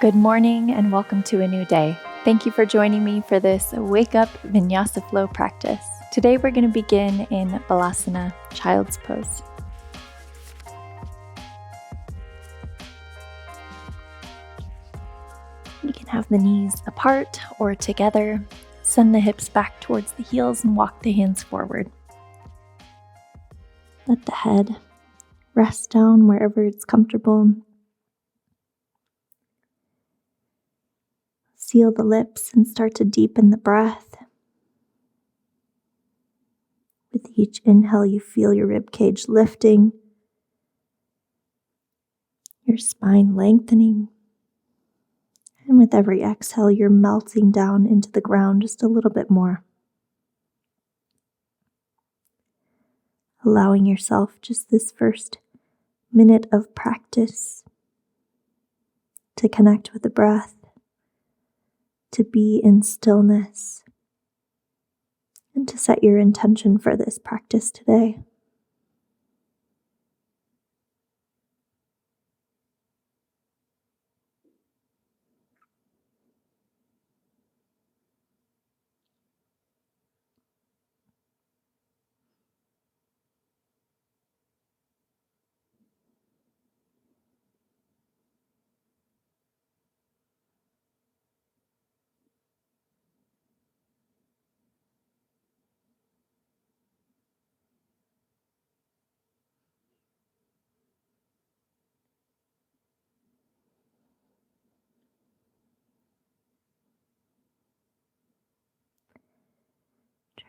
Good morning and welcome to a new day. Thank you for joining me for this Wake Up Vinyasa Flow practice. Today we're going to begin in Balasana, Child's Pose. You can have the knees apart or together. Send the hips back towards the heels and walk the hands forward. Let the head rest down wherever it's comfortable. Seal the lips and start to deepen the breath. With each inhale, you feel your rib cage lifting, your spine lengthening. And with every exhale, you're melting down into the ground just a little bit more. Allowing yourself just this first minute of practice to connect with the breath, to be in stillness, and to set your intention for this practice today.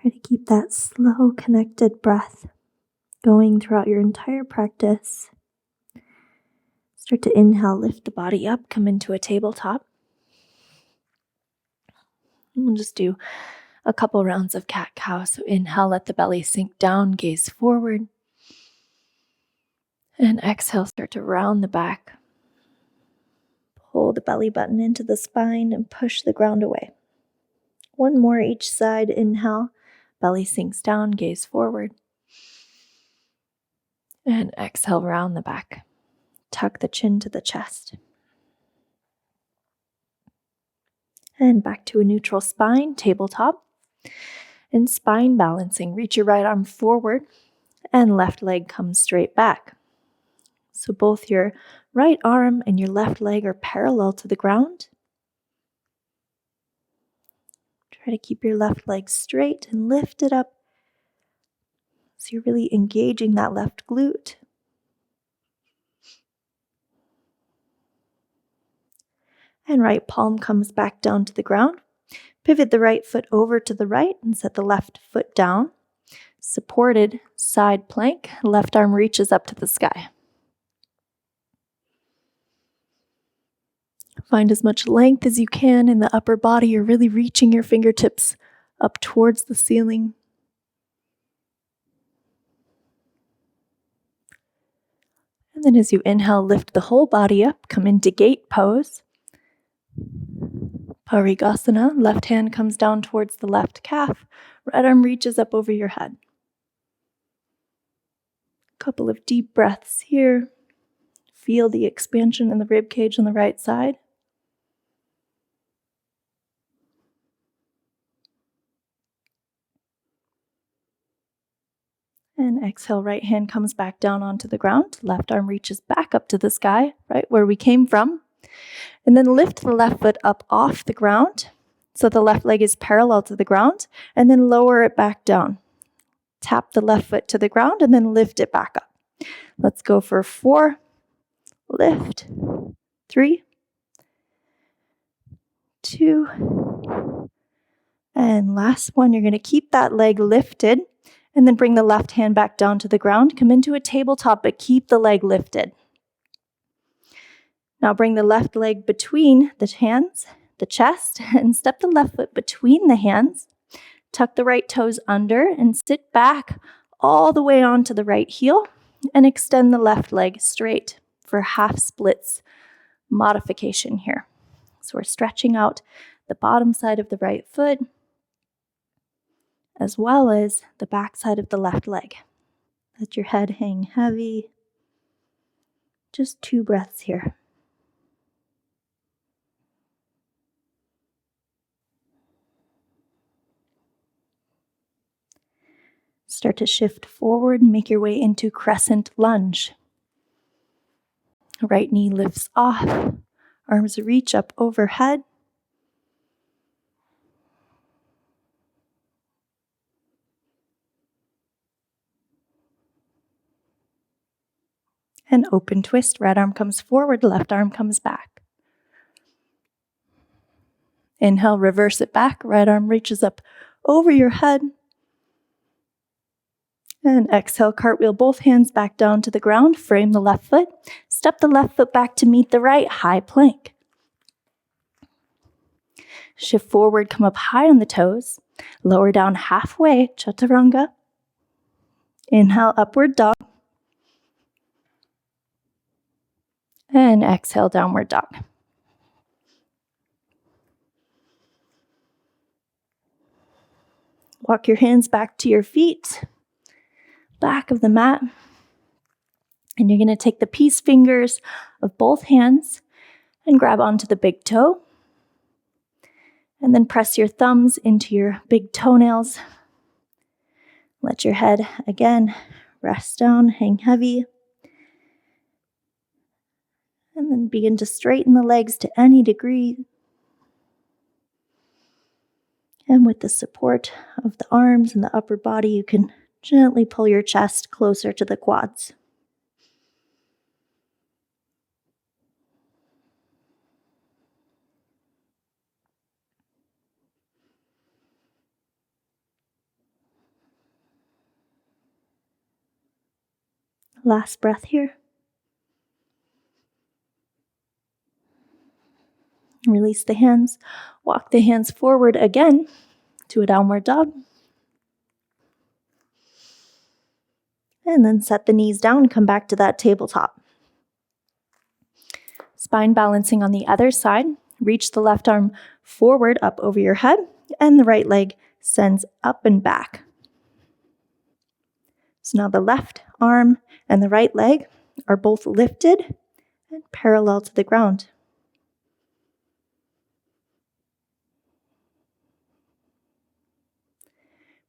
Try to keep that slow, connected breath going throughout your entire practice. Start to inhale, lift the body up, come into a tabletop. And we'll just do a couple rounds of cat-cow. So inhale, let the belly sink down, gaze forward. And exhale, start to round the back. Pull the belly button into the spine and push the ground away. One more each side. Inhale, belly sinks down, gaze forward. And exhale, round the back. Tuck the chin to the chest. And back to a neutral spine, tabletop. And spine balancing. Reach your right arm forward and left leg comes straight back. So both your right arm and your left leg are parallel to the ground. Try to keep your left leg straight and lift it up. So you're really engaging that left glute. And right palm comes back down to the ground. Pivot the right foot over to the right and set the left foot down. Supported side plank. Left arm reaches up to the sky. Find as much length as you can in the upper body. You're really reaching your fingertips up towards the ceiling. And then as you inhale, lift the whole body up. Come into gate pose. Parigasana. Left hand comes down towards the left calf. Right arm reaches up over your head. Couple of deep breaths here. Feel the expansion in the rib cage on the right side. And exhale, right hand comes back down onto the ground. Left arm reaches back up to the sky, right where we came from. And then lift the left foot up off the ground. So the left leg is parallel to the ground. And then lower it back down. Tap the left foot to the ground and then lift it back up. Let's go for 4. Lift. 3. 2. And last one, you're going to keep that leg lifted. And then bring the left hand back down to the ground. Come into a tabletop, but keep the leg lifted. Now bring the left leg between the hands, the chest, and step the left foot between the hands. Tuck the right toes under and sit back all the way onto the right heel and extend the left leg straight for half splits modification here. So we're stretching out the bottom side of the right foot as well as the back side of the left leg. Let your head hang heavy. Just 2 breaths here. Start to shift forward and make your way into crescent lunge. Right knee lifts off, arms reach up overhead. And open twist, right arm comes forward, left arm comes back. Inhale, reverse it back, right arm reaches up over your head. And exhale, cartwheel both hands back down to the ground, frame the left foot, step the left foot back to meet the right, high plank. Shift forward, come up high on the toes, lower down halfway, chaturanga. Inhale, upward dog. And exhale, downward dog. Walk your hands back to your feet, back of the mat. And you're going to take the peace fingers of both hands and grab onto the big toe. And then press your thumbs into your big toenails. Let your head, again, rest down, hang heavy. And then begin to straighten the legs to any degree. And with the support of the arms and the upper body, you can gently pull your chest closer to the quads. Last breath here. Release the hands. Walk the hands forward again to a downward dog. And then set the knees down, come back to that tabletop. Spine balancing on the other side. Reach the left arm forward up over your head, and the right leg sends up and back. So now the left arm and the right leg are both lifted and parallel to the ground.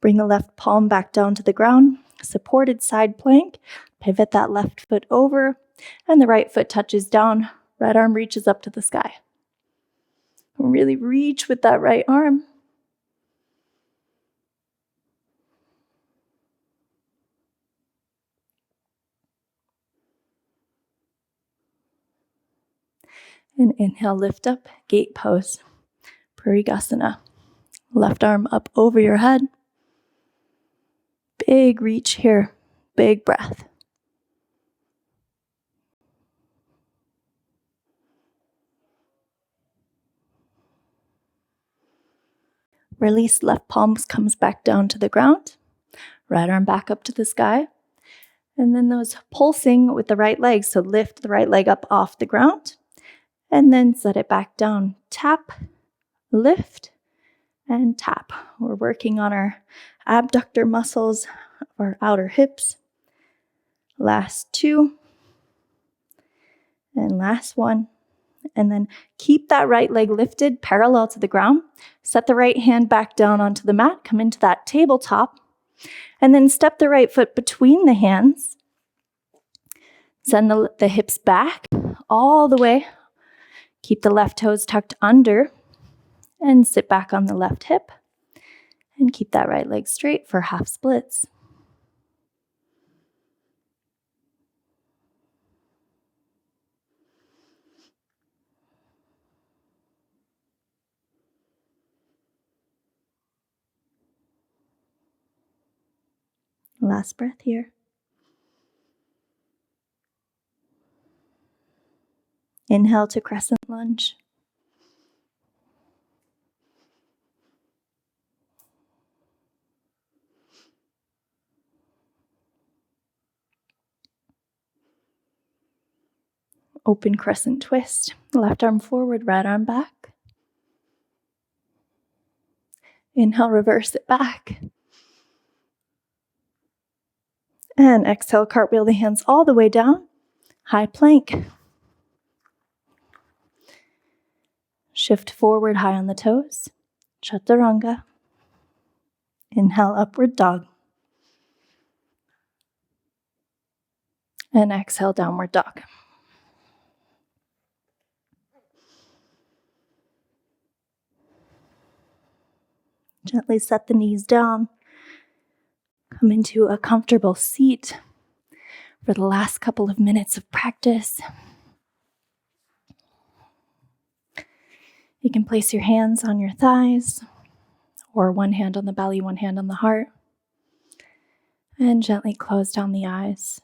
Bring the left palm back down to the ground, supported side plank. Pivot that left foot over, and the right foot touches down. Right arm reaches up to the sky. Really reach with that right arm. And inhale, lift up, gate pose, Purigasana. Left arm up over your head. Big reach here, big breath. Release, left palm comes back down to the ground. Right arm back up to the sky. And then those pulsing with the right leg. So lift the right leg up off the ground. And then set it back down. Tap, lift, and tap. We're working on our abductor muscles of our outer hips. Last two. And last one. And then keep that right leg lifted parallel to the ground. Set the right hand back down onto the mat. Come into that tabletop. And then step the right foot between the hands. Send the hips back all the way. Keep the left toes tucked under. And sit back on the left hip. And keep that right leg straight for half splits. Last breath here. Inhale to crescent lunge. Open crescent twist. Left arm forward, right arm back. Inhale, reverse it back. And exhale, cartwheel the hands all the way down. High plank. Shift forward, high on the toes. Chaturanga. Inhale, upward dog. And exhale, downward dog. Gently set the knees down. Come into a comfortable seat for the last couple of minutes of practice. You can place your hands on your thighs, or one hand on the belly, one hand on the heart, and gently close down the eyes.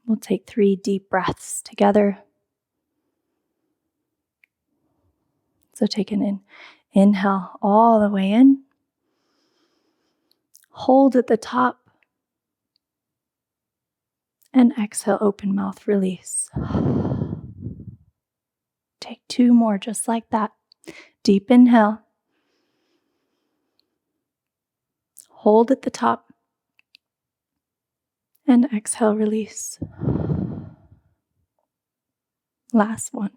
We'll take 3 deep breaths together. So take an inhale all the way in. Hold at the top. And exhale, open mouth, release. Take 2 more just like that. Deep inhale. Hold at the top. And exhale, release. Last one.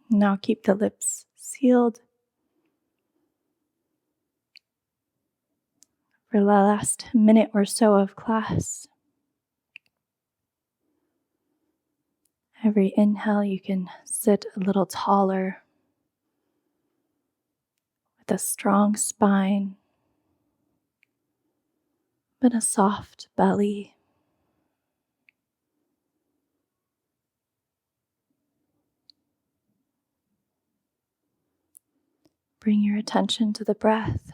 Now keep the lips sealed for the last minute or so of class. Every inhale, you can sit a little taller with a strong spine, but a soft belly. Bring your attention to the breath.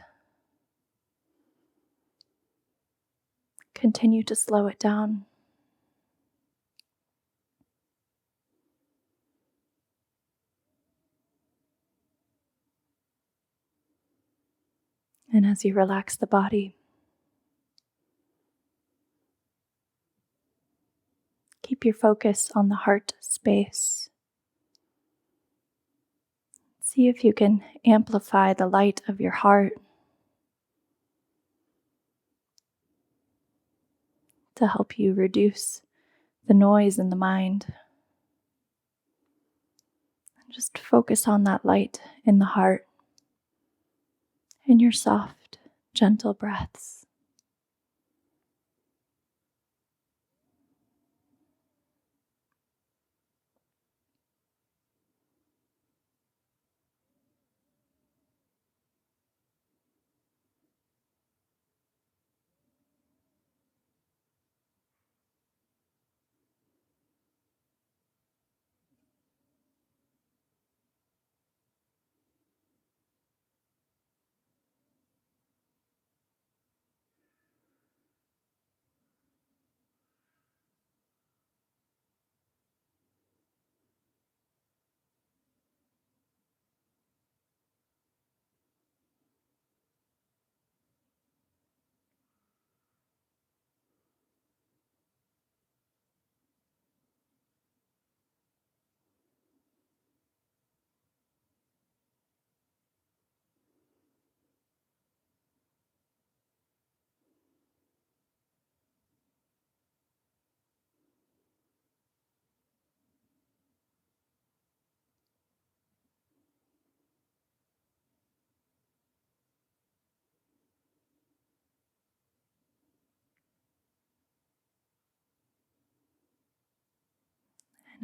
Continue to slow it down. And as you relax the body, keep your focus on the heart space. See if you can amplify the light of your heart to help you reduce the noise in the mind. Just focus on that light in the heart and your soft, gentle breaths.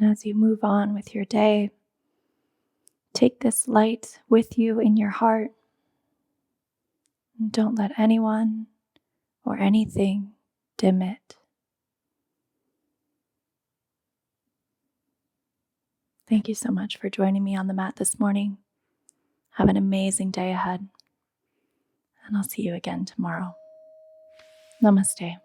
And as you move on with your day, take this light with you in your heart. And don't let anyone or anything dim it. Thank you so much for joining me on the mat this morning. Have an amazing day ahead, and I'll see you again tomorrow. Namaste.